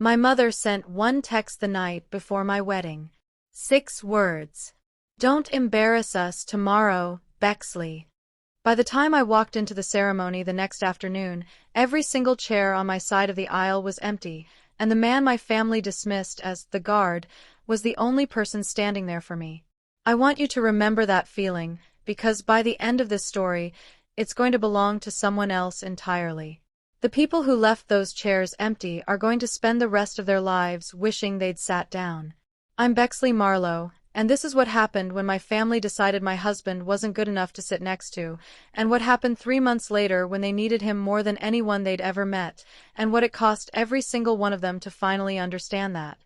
My mother sent one text the night before my wedding. 6 words. Don't embarrass us tomorrow, Bexley. By the time I walked into the ceremony the next afternoon, every single chair on my side of the aisle was empty, and the man my family dismissed as the guard was the only person standing there for me. I want you to remember that feeling, because by the end of this story, it's going to belong to someone else entirely. The people who left those chairs empty are going to spend the rest of their lives wishing they'd sat down. I'm Bexley Marlowe, and this is what happened when my family decided my husband wasn't good enough to sit next to, and what happened 3 months later when they needed him more than anyone they'd ever met, and what it cost every single one of them to finally understand that.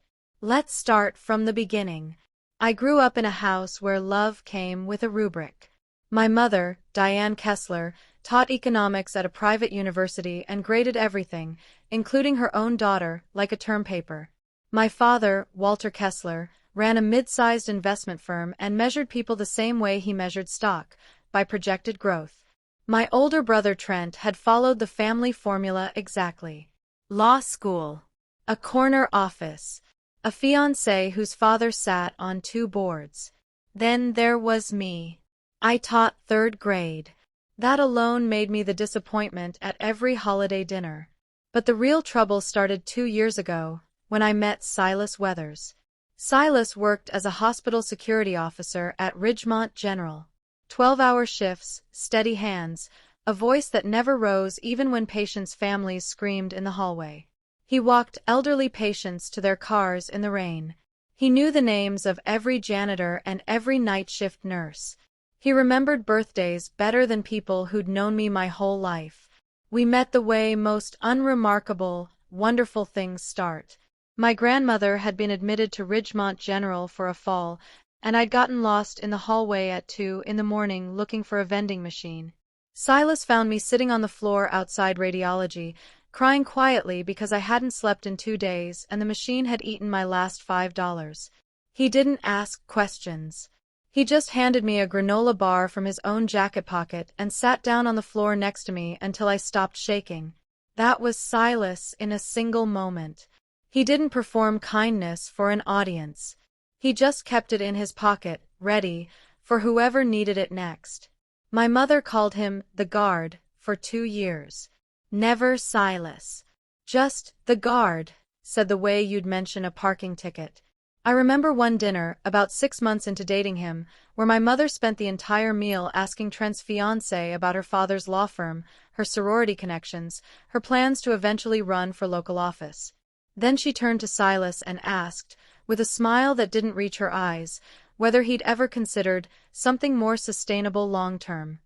Let's start from the beginning. I grew up in a house where love came with a rubric. My mother, Diane Kessler, taught economics at a private university and graded everything, including her own daughter, like a term paper. My father, Walter Kessler, ran a mid-sized investment firm and measured people the same way he measured stock, by projected growth. My older brother Trent had followed the family formula exactly. Law school. A corner office. A fiancé whose father sat on 2 boards. Then there was me. I taught 3rd grade. That alone made me the disappointment at every holiday dinner. But the real trouble started 2 years ago, when I met Silas Weathers. Silas worked as a hospital security officer at Ridgemont General. 12-hour shifts, steady hands, a voice that never rose even when patients' families screamed in the hallway. He walked elderly patients to their cars in the rain. He knew the names of every janitor and every night shift nurse. He remembered birthdays better than people who'd known me my whole life. We met the way most unremarkable, wonderful things start. My grandmother had been admitted to Ridgemont General for a fall, and I'd gotten lost in the hallway at 2 in the morning looking for a vending machine. Silas found me sitting on the floor outside radiology, crying quietly because I hadn't slept in 2 days and the machine had eaten my last $5. He didn't ask questions. He just handed me a granola bar from his own jacket pocket and sat down on the floor next to me until I stopped shaking. That was Silas in a single moment. He didn't perform kindness for an audience. He just kept it in his pocket, ready for whoever needed it next. My mother called him the guard for 2 years. Never Silas. Just the guard, said the way you'd mention a parking ticket. I remember one dinner, about 6 months into dating him, where my mother spent the entire meal asking Trent's fiancé about her father's law firm, her sorority connections, her plans to eventually run for local office. Then she turned to Silas and asked, with a smile that didn't reach her eyes, whether he'd ever considered something more sustainable long-term.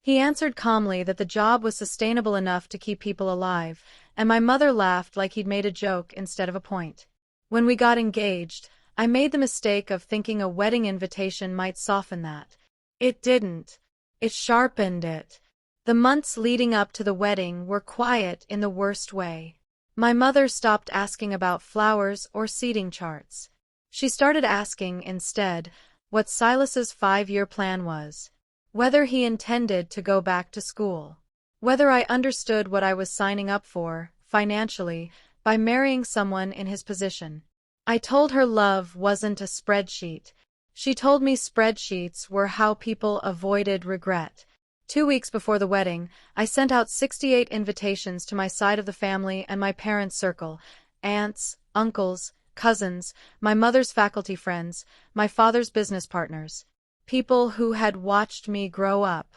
He answered calmly that the job was sustainable enough to keep people alive, and my mother laughed like he'd made a joke instead of a point. When we got engaged, I made the mistake of thinking a wedding invitation might soften that. It didn't. It sharpened it. The months leading up to the wedding were quiet in the worst way. My mother stopped asking about flowers or seating charts. She started asking, instead, what Silas's 5-year plan was. Whether he intended to go back to school. Whether I understood what I was signing up for, financially, by marrying someone in his position. I told her love wasn't a spreadsheet. She told me spreadsheets were how people avoided regret. 2 weeks before the wedding, I sent out 68 invitations to my side of the family and my parents' circle, aunts, uncles, cousins, my mother's faculty friends, my father's business partners. People who had watched me grow up.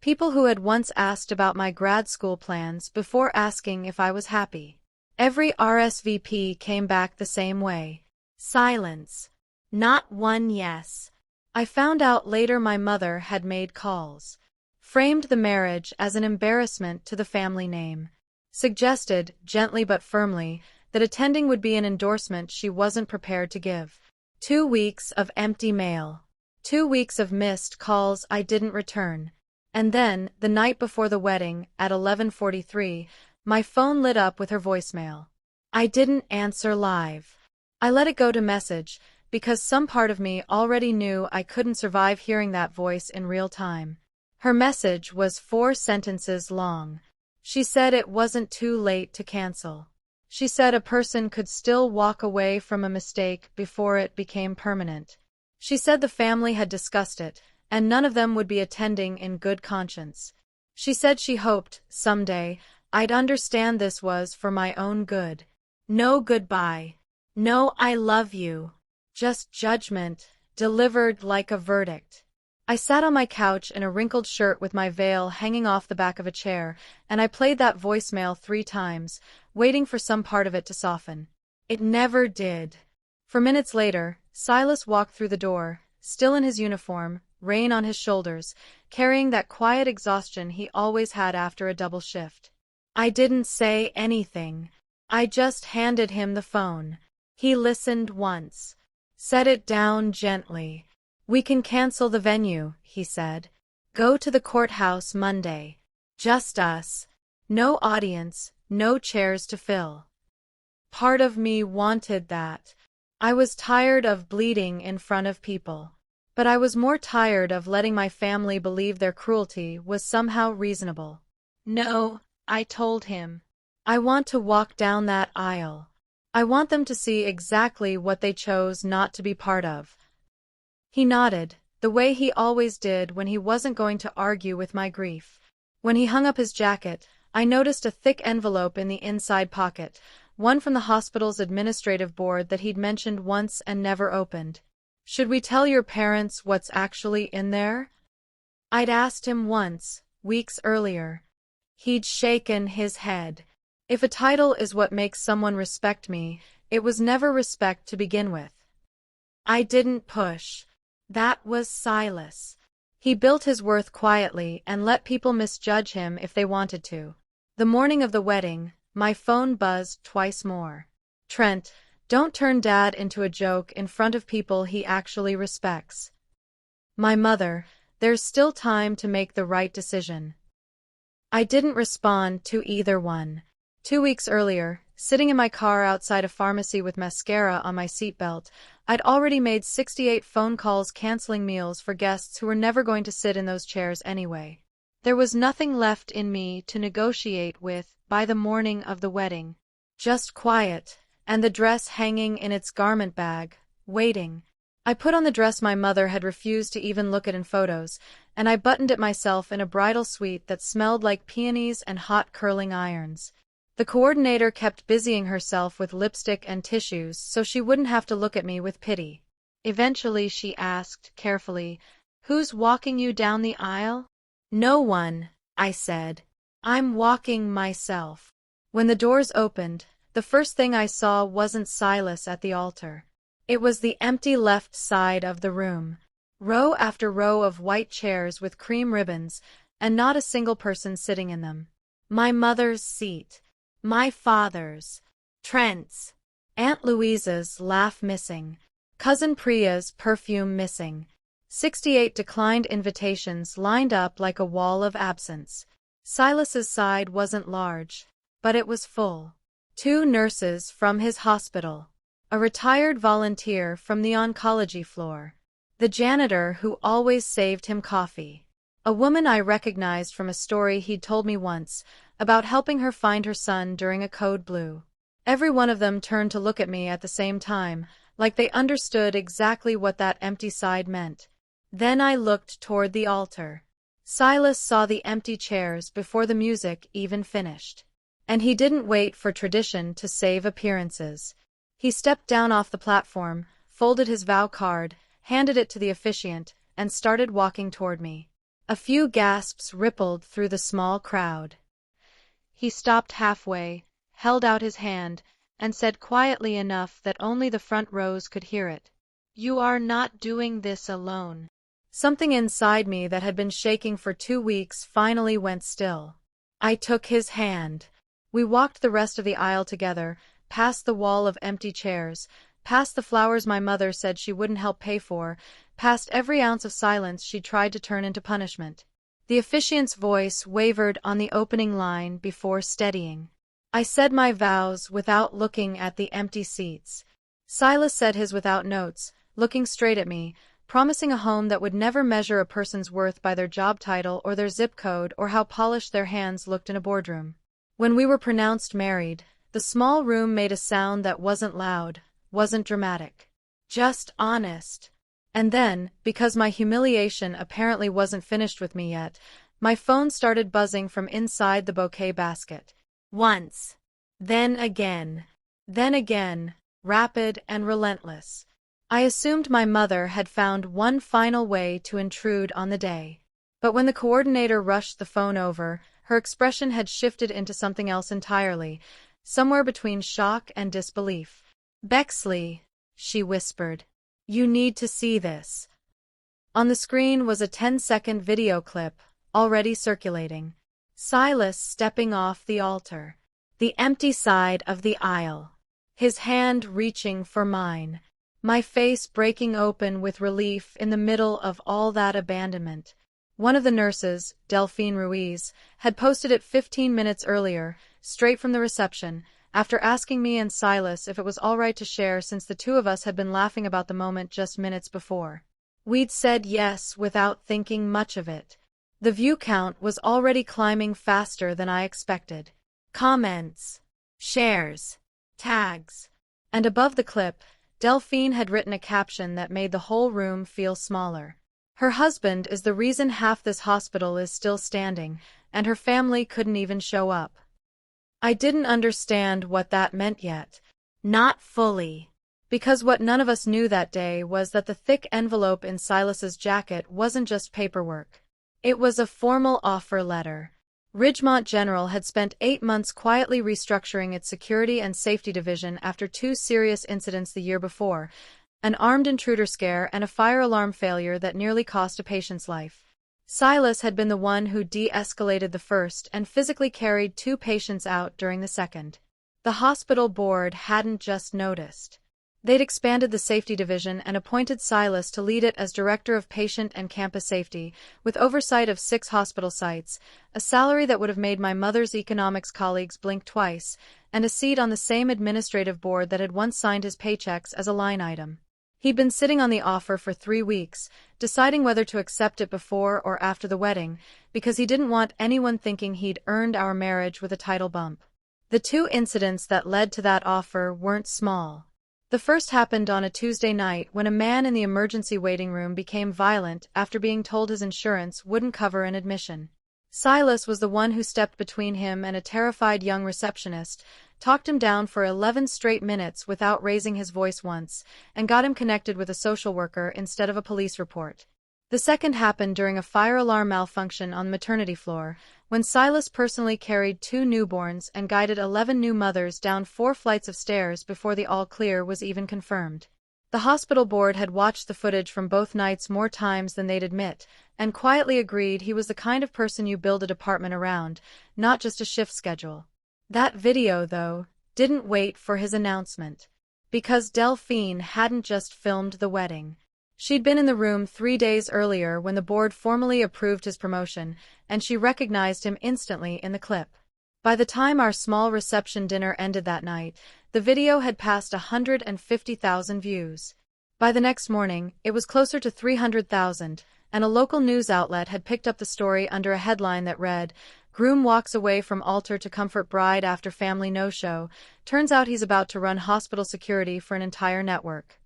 People who had once asked about my grad school plans before asking if I was happy. Every RSVP came back the same way. Silence. Not one yes. I found out later my mother had made calls. Framed the marriage as an embarrassment to the family name. Suggested, gently but firmly, that attending would be an endorsement she wasn't prepared to give. 2 weeks of empty mail. 2 weeks of missed calls I didn't return. And then, the night before the wedding, at 11:43, my phone lit up with her voicemail. I didn't answer live. I let it go to message, because some part of me already knew I couldn't survive hearing that voice in real time. Her message was 4 sentences long. She said it wasn't too late to cancel. She said a person could still walk away from a mistake before it became permanent. She said the family had discussed it, and none of them would be attending in good conscience. She said she hoped, someday, I'd understand this was for my own good. No goodbye. No I love you. Just judgment, delivered like a verdict. I sat on my couch in a wrinkled shirt with my veil hanging off the back of a chair, and I played that voicemail 3 times, waiting for some part of it to soften. It never did. For minutes later, Silas walked through the door, still in his uniform, rein on his shoulders, carrying that quiet exhaustion he always had after a double shift. I didn't say anything. I just handed him the phone. He listened once. Set it down gently. We can cancel the venue, he said. Go to the courthouse Monday. Just us. No audience, no chairs to fill. Part of me wanted that. I was tired of bleeding in front of people. But I was more tired of letting my family believe their cruelty was somehow reasonable. No, I told him. I want to walk down that aisle. I want them to see exactly what they chose not to be part of. He nodded, the way he always did when he wasn't going to argue with my grief. When he hung up his jacket, I noticed a thick envelope in the inside pocket, one from the hospital's administrative board that he'd mentioned once and never opened. Should we tell your parents what's actually in there? I'd asked him once, weeks earlier. He'd shaken his head. If a title is what makes someone respect me, it was never respect to begin with. I didn't push. That was Silas. He built his worth quietly and let people misjudge him if they wanted to. The morning of the wedding, my phone buzzed twice more. Trent, don't turn Dad into a joke in front of people he actually respects. My mother, there's still time to make the right decision. I didn't respond to either one. 2 weeks earlier, sitting in my car outside a pharmacy with mascara on my seatbelt, I'd already made 68 phone calls canceling meals for guests who were never going to sit in those chairs anyway. There was nothing left in me to negotiate with by the morning of the wedding. Just quiet, and the dress hanging in its garment bag, waiting. I put on the dress my mother had refused to even look at in photos, and I buttoned it myself in a bridal suite that smelled like peonies and hot curling irons. The coordinator kept busying herself with lipstick and tissues so she wouldn't have to look at me with pity. Eventually she asked, carefully, "Who's walking you down the aisle?" "No one," I said. "I'm walking myself." When the doors opened, the first thing I saw wasn't Silas at the altar. It was the empty left side of the room. Row after row of white chairs with cream ribbons, and not a single person sitting in them. My mother's seat. My father's. Trent's. Aunt Louisa's laugh missing. Cousin Priya's perfume missing. 68 declined invitations lined up like a wall of absence. Silas's side wasn't large, but it was full. 2 nurses from his hospital. A retired volunteer from the oncology floor. The janitor who always saved him coffee. A woman I recognized from a story he'd told me once, about helping her find her son during a code blue. Every one of them turned to look at me at the same time, like they understood exactly what that empty side meant. Then I looked toward the altar. Silas saw the empty chairs before the music even finished. And he didn't wait for tradition to save appearances. He stepped down off the platform, folded his vow card, handed it to the officiant, and started walking toward me. A few gasps rippled through the small crowd. He stopped halfway, held out his hand, and said quietly enough that only the front rows could hear it, "You are not doing this alone." Something inside me that had been shaking for 2 weeks finally went still. I took his hand. We walked the rest of the aisle together, past the wall of empty chairs, past the flowers my mother said she wouldn't help pay for, past every ounce of silence she tried to turn into punishment. The officiant's voice wavered on the opening line before steadying. I said my vows without looking at the empty seats. Silas said his without notes, looking straight at me, promising a home that would never measure a person's worth by their job title or their zip code or how polished their hands looked in a boardroom. When we were pronounced married, The small room made a sound that wasn't loud, wasn't dramatic. Just honest. And then, because my humiliation apparently wasn't finished with me yet, my phone started buzzing from inside the bouquet basket. Once. Then again. Then again, rapid and relentless. I assumed my mother had found one final way to intrude on the day. But when the coordinator rushed the phone over, her expression had shifted into something else entirely, somewhere between shock and disbelief. "Bexley," she whispered. "You need to see this." On the screen was a 10-second video clip, already circulating. Silas stepping off the altar. The empty side of the aisle. His hand reaching for mine. My face breaking open with relief in the middle of all that abandonment. One of the nurses, Delphine Ruiz, had posted it 15 minutes earlier, straight from the reception, after asking me and Silas if it was all right to share since the two of us had been laughing about the moment just minutes before. We'd said yes without thinking much of it. The view count was already climbing faster than I expected. Comments, shares, tags. And above the clip, Delphine had written a caption that made the whole room feel smaller. Her husband is the reason half this hospital is still standing, and her family couldn't even show up. I didn't understand what that meant yet. Not fully. Because what none of us knew that day was that the thick envelope in Silas's jacket wasn't just paperwork. It was a formal offer letter. Ridgemont General had spent 8 months quietly restructuring its security and safety division after 2 serious incidents the year before, an armed intruder scare and a fire alarm failure that nearly cost a patient's life. Silas had been the one who de-escalated the first and physically carried 2 patients out during the second. The hospital board hadn't just noticed. They'd expanded the safety division and appointed Silas to lead it as director of patient and campus safety, with oversight of 6 hospital sites, a salary that would have made my mother's economics colleagues blink twice, and a seat on the same administrative board that had once signed his paychecks as a line item. He'd been sitting on the offer for 3 weeks, deciding whether to accept it before or after the wedding, because he didn't want anyone thinking he'd earned our marriage with a title bump. The 2 incidents that led to that offer weren't small. The first happened on a Tuesday night when a man in the emergency waiting room became violent after being told his insurance wouldn't cover an admission. Silas was the one who stepped between him and a terrified young receptionist, talked him down for 11 straight minutes without raising his voice once, and got him connected with a social worker instead of a police report. The second happened during a fire alarm malfunction on the maternity floor, when Silas personally carried 2 newborns and guided 11 new mothers down 4 flights of stairs before the all-clear was even confirmed. The hospital board had watched the footage from both nights more times than they'd admit, and quietly agreed he was the kind of person you build a department around, not just a shift schedule. That video, though, didn't wait for his announcement. Because Delphine hadn't just filmed the wedding. She'd been in the room 3 days earlier when the board formally approved his promotion, and she recognized him instantly in the clip. By the time our small reception dinner ended that night, the video had passed 150,000 views. By the next morning, it was closer to 300,000, and a local news outlet had picked up the story under a headline that read, "Groom walks away from altar to comfort bride after family no-show. Turns out he's about to run hospital security for an entire network."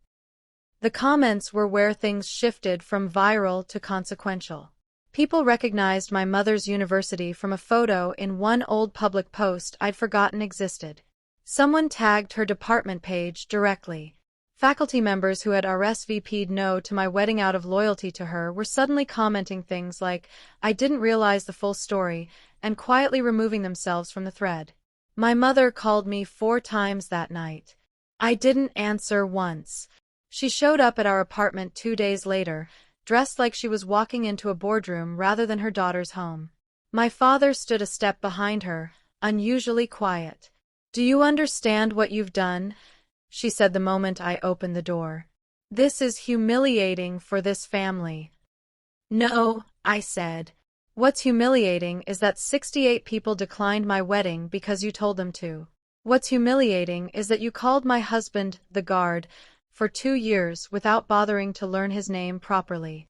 The comments were where things shifted from viral to consequential. People recognized my mother's university from a photo in one old public post I'd forgotten existed. Someone tagged her department page directly. Faculty members who had RSVP'd no to my wedding out of loyalty to her were suddenly commenting things like, "I didn't realize the full story," and quietly removing themselves from the thread. My mother called me 4 times that night. I didn't answer once. She showed up at our apartment 2 days later, dressed like she was walking into a boardroom rather than her daughter's home. My father stood a step behind her, unusually quiet. "Do you understand what you've done?" she said the moment I opened the door. "This is humiliating for this family." "No," I said. "What's humiliating is that 68 people declined my wedding because you told them to. What's humiliating is that you called my husband the guard for 2 years without bothering to learn his name properly."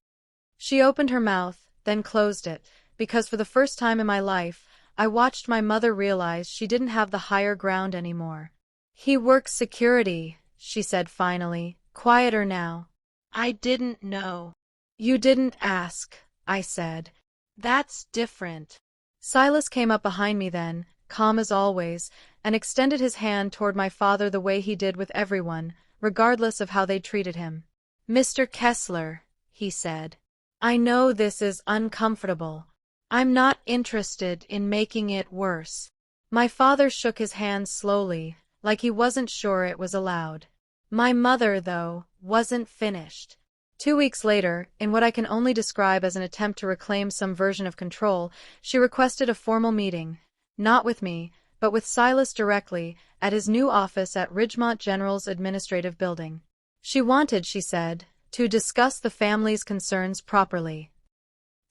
She opened her mouth, then closed it, because for the first time in my life, I watched my mother realize she didn't have the higher ground anymore. He works security, she said finally, quieter now. I didn't know. You didn't ask, I said. That's different. Silas came up behind me then, calm as always, and extended his hand toward my father the way he did with everyone, regardless of how they treated him. Mr. Kessler, he said. I know this is uncomfortable. I'm not interested in making it worse. My father shook his hand slowly, like he wasn't sure it was allowed. My mother, though, wasn't finished. 2 weeks later, in what I can only describe as an attempt to reclaim some version of control, she requested a formal meeting, not with me, but with Silas directly, at his new office at Ridgemont General's administrative building. She wanted, she said, to discuss the family's concerns properly.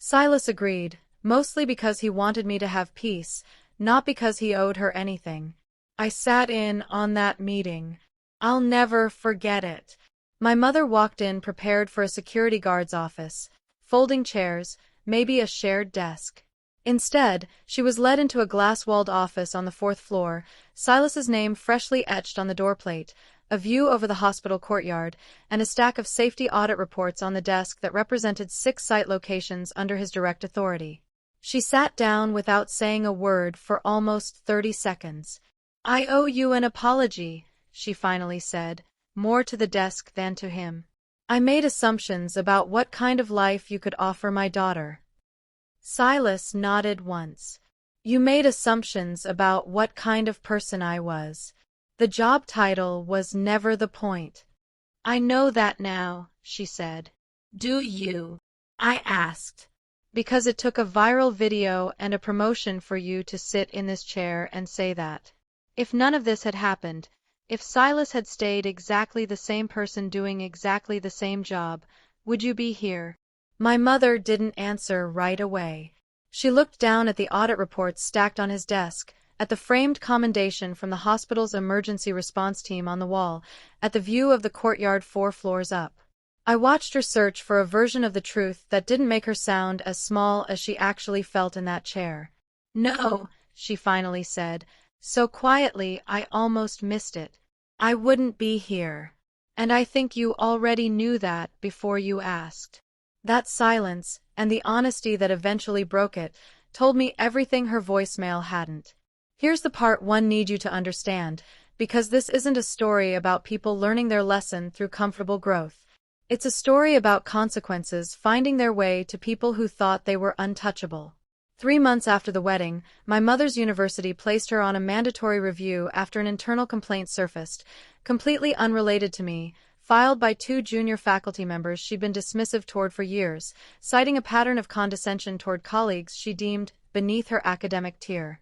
Silas agreed, mostly because he wanted me to have peace, not because he owed her anything. I sat in on that meeting. I'll never forget it. My mother walked in prepared for a security guard's office, folding chairs, maybe a shared desk. Instead, she was led into a glass-walled office on the 4th floor, Silas's name freshly etched on the doorplate, a view over the hospital courtyard, and a stack of safety audit reports on the desk that represented 6 site locations under his direct authority. She sat down without saying a word for almost 30 seconds. I owe you an apology, she finally said, more to the desk than to him. I made assumptions about what kind of life you could offer my daughter. Silas nodded once. You made assumptions about what kind of person I was. The job title was never the point. I know that now, she said. Do you? I asked. Because it took a viral video and a promotion for you to sit in this chair and say that. If none of this had happened, if Silas had stayed exactly the same person doing exactly the same job, would you be here? My mother didn't answer right away. She looked down at the audit reports stacked on his desk, at the framed commendation from the hospital's emergency response team on the wall, at the view of the courtyard 4 floors up. I watched her search for a version of the truth that didn't make her sound as small as she actually felt in that chair. No, she finally said, so quietly I almost missed it. I wouldn't be here. And I think you already knew that before you asked. That silence, and the honesty that eventually broke it, told me everything her voicemail hadn't. Here's the part one need you to understand, because this isn't a story about people learning their lesson through comfortable growth. It's a story about consequences finding their way to people who thought they were untouchable. 3 months after the wedding, my mother's university placed her on a mandatory review after an internal complaint surfaced, completely unrelated to me, filed by 2 junior faculty members she'd been dismissive toward for years, citing a pattern of condescension toward colleagues she deemed beneath her academic tier.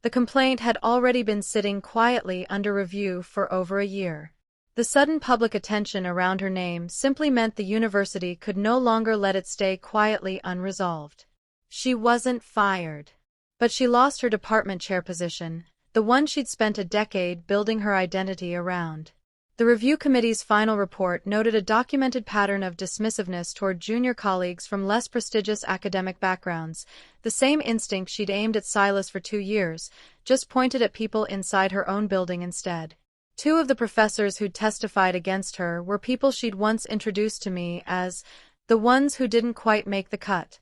The complaint had already been sitting quietly under review for over a year. The sudden public attention around her name simply meant the university could no longer let it stay quietly unresolved. She wasn't fired. But she lost her department chair position, the one she'd spent a decade building her identity around. The review committee's final report noted a documented pattern of dismissiveness toward junior colleagues from less prestigious academic backgrounds, the same instinct she'd aimed at Silas for 2 years, just pointed at people inside her own building instead. 2 of the professors who'd testified against her were people she'd once introduced to me as the ones who didn't quite make the cut.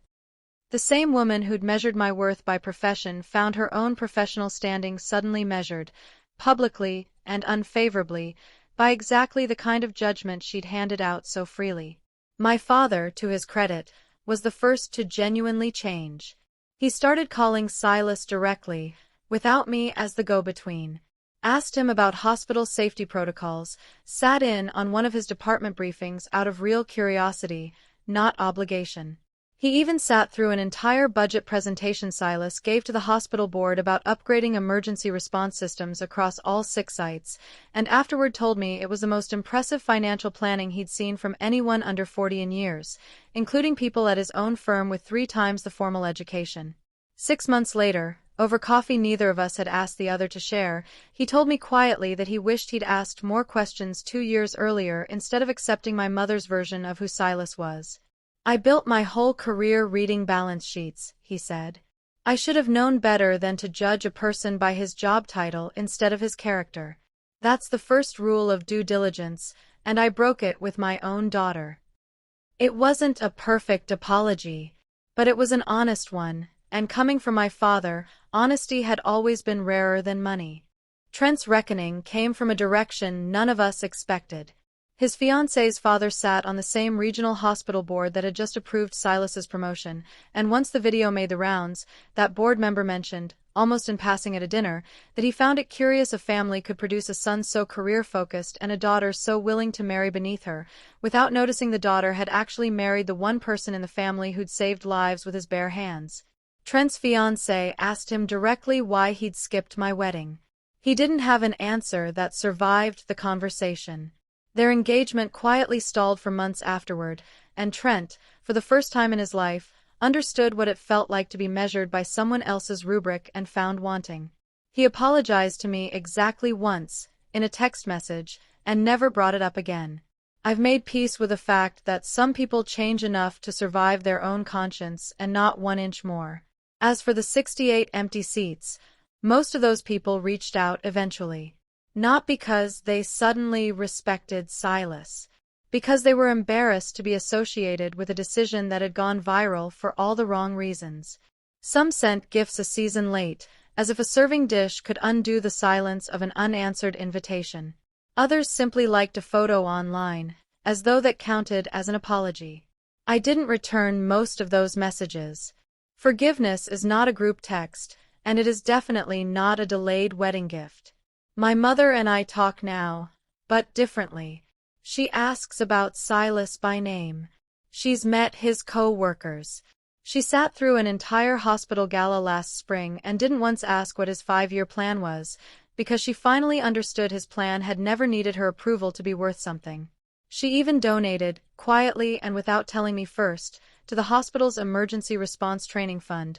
The same woman who'd measured my worth by profession found her own professional standing suddenly measured, publicly and unfavorably, by exactly the kind of judgment she'd handed out so freely. My father, to his credit, was the first to genuinely change. He started calling Silas directly, without me as the go-between. Asked him about hospital safety protocols, sat in on one of his department briefings out of real curiosity, not obligation. He even sat through an entire budget presentation Silas gave to the hospital board about upgrading emergency response systems across all 6 sites, and afterward told me it was the most impressive financial planning he'd seen from anyone under 40 in years, including people at his own firm with 3 times the formal education. 6 months later, over coffee neither of us had asked the other to share, he told me quietly that he wished he'd asked more questions 2 years earlier instead of accepting my mother's version of who Silas was. I built my whole career reading balance sheets, he said. I should have known better than to judge a person by his job title instead of his character. That's the first rule of due diligence, and I broke it with my own daughter. It wasn't a perfect apology, but it was an honest one, and coming from my father, honesty had always been rarer than money. Trent's reckoning came from a direction none of us expected. His fiancée's father sat on the same regional hospital board that had just approved Silas's promotion, and once the video made the rounds, that board member mentioned, almost in passing at a dinner, that he found it curious a family could produce a son so career-focused and a daughter so willing to marry beneath her, without noticing the daughter had actually married the one person in the family who'd saved lives with his bare hands. Trent's fiancée asked him directly why he'd skipped my wedding. He didn't have an answer that survived the conversation. Their engagement quietly stalled for months afterward, and Trent, for the first time in his life, understood what it felt like to be measured by someone else's rubric and found wanting. He apologized to me exactly once, in a text message, and never brought it up again. I've made peace with the fact that some people change enough to survive their own conscience and not 1 inch more. As for the 68 empty seats, most of those people reached out eventually. Not because they suddenly respected Silas, because they were embarrassed to be associated with a decision that had gone viral for all the wrong reasons. Some sent gifts a season late, as if a serving dish could undo the silence of an unanswered invitation. Others simply liked a photo online, as though that counted as an apology. I didn't return most of those messages. Forgiveness is not a group text, and it is definitely not a delayed wedding gift. My mother and I talk now, but differently. She asks about Silas by name. She's met his co-workers. She sat through an entire hospital gala last spring and didn't once ask what his 5-year plan was, because she finally understood his plan had never needed her approval to be worth something. She even donated, quietly and without telling me first, to the hospital's emergency response training fund,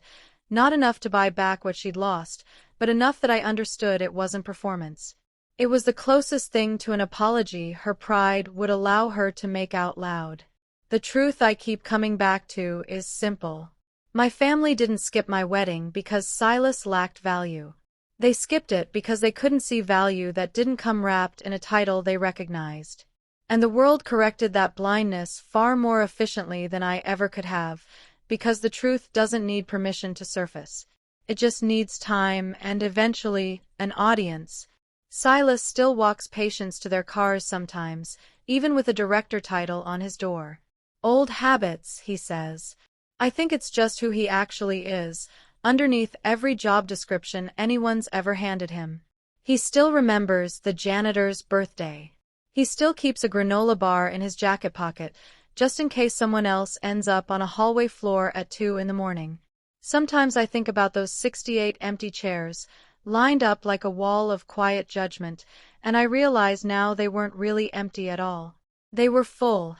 not enough to buy back what she'd lost, but enough that I understood it wasn't performance. It was the closest thing to an apology her pride would allow her to make out loud. The truth I keep coming back to is simple. My family didn't skip my wedding because Silas lacked value. They skipped it because they couldn't see value that didn't come wrapped in a title they recognized. And the world corrected that blindness far more efficiently than I ever could have, because the truth doesn't need permission to surface. It just needs time and eventually an audience. Silas still walks patients to their cars sometimes, even with a director title on his door. Old habits, he says. I think it's just who he actually is, underneath every job description anyone's ever handed him. He still remembers the janitor's birthday. He still keeps a granola bar in his jacket pocket, just in case someone else ends up on a hallway floor at 2 in the morning. Sometimes I think about those 68 empty chairs, lined up like a wall of quiet judgment, and I realize now they weren't really empty at all. They were full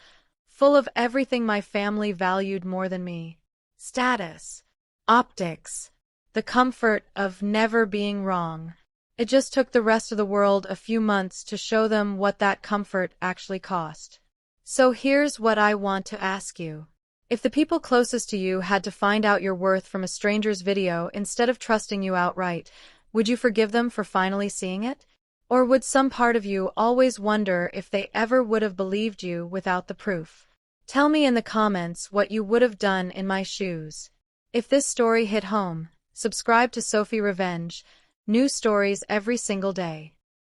of everything my family valued more than me. Status, optics, the comfort of never being wrong. It just took the rest of the world a few months to show them what that comfort actually cost. So here's what I want to ask you. If the people closest to you had to find out your worth from a stranger's video instead of trusting you outright, would you forgive them for finally seeing it? Or would some part of you always wonder if they ever would have believed you without the proof? Tell me in the comments what you would have done in my shoes. If this story hit home, subscribe to Sophie Revenge. New stories every single day.